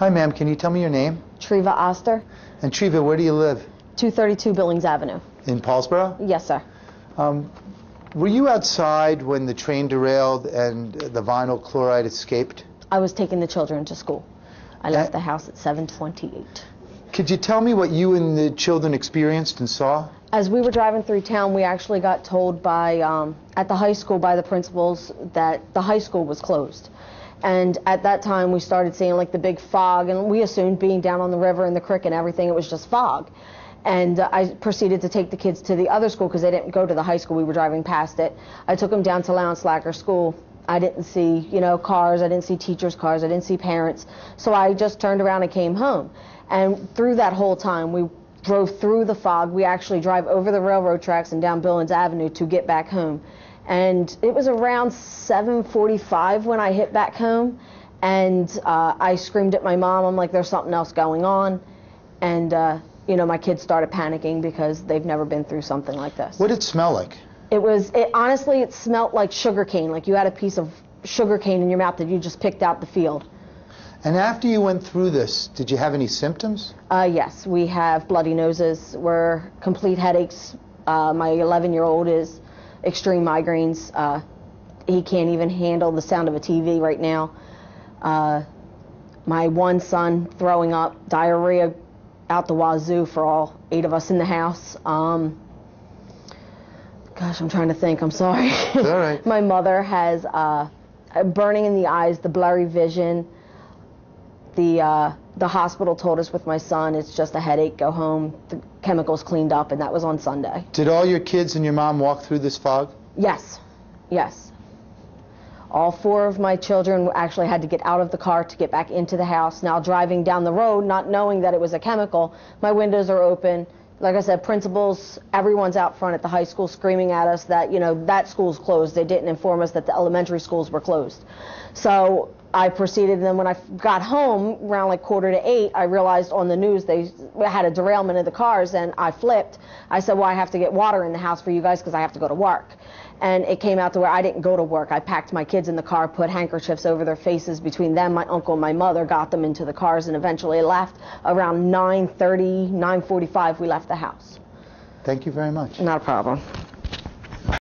Hi, ma'am. Can you tell me your name? Treva Oster, And Treva, where do you live? 232 Billings Avenue. In Paulsboro? Yes, sir. Were you outside when the train derailed and the vinyl chloride escaped? I was taking the children to school. I left the house at 7:28. Could you tell me what you and the children experienced and saw? As we were driving through town, we actually got told by, at the high school by the principals that the high school was closed. And at that time, we started seeing like the big fog, and we assumed being down on the river and the creek and everything, it was just fog. And I proceeded to take the kids to the other school because they didn't go to the high school. We were driving past it. I took them down to Lowndes Slacker School. I didn't see, cars. I didn't see teachers' cars. I didn't see parents. So I just turned around and came home. And through that whole time, we drove through the fog. We actually drive over the railroad tracks and down Billings Avenue to get back home. And it was around 7:45 when I hit back home. And I screamed at my mom. I'm like, there's something else going on. And, my kids started panicking because they've never been through something like this. What did it smell like? Honestly, it smelled like sugar cane, like you had a piece of sugar cane in your mouth that you just picked out the field. And after you went through this, did you have any symptoms? Yes, we have bloody noses, we're complete headaches. My 11-year-old is extreme migraines. He can't even handle the sound of a TV right now. My one son throwing up, diarrhea out the wazoo for all 8 of us in the house. Gosh, I'm trying to think. I'm sorry. It's all right. My mother has burning in the eyes, the blurry vision. The hospital told us with my son, it's just a headache, go home. The chemicals cleaned up, and that was on Sunday. Did all your kids and your mom walk through this fog? Yes, yes. All 4 of my children actually had to get out of the car to get back into the house. Now driving down the road, not knowing that it was a chemical, my windows are open. Like I said, principals, everyone's out front at the high school screaming at us that, that school's closed. They didn't inform us that the elementary schools were closed. So I proceeded, and then when I got home around like 7:45, I realized on the news they had a derailment of the cars, and I flipped. I said, well, I have to get water in the house for you guys because I have to go to work. And it came out to where I didn't go to work. I packed my kids in the car, put handkerchiefs over their faces between them, my uncle and my mother, got them into the cars, and eventually left. Around 9:30, 9:45, we left the house. Thank you very much. Not a problem.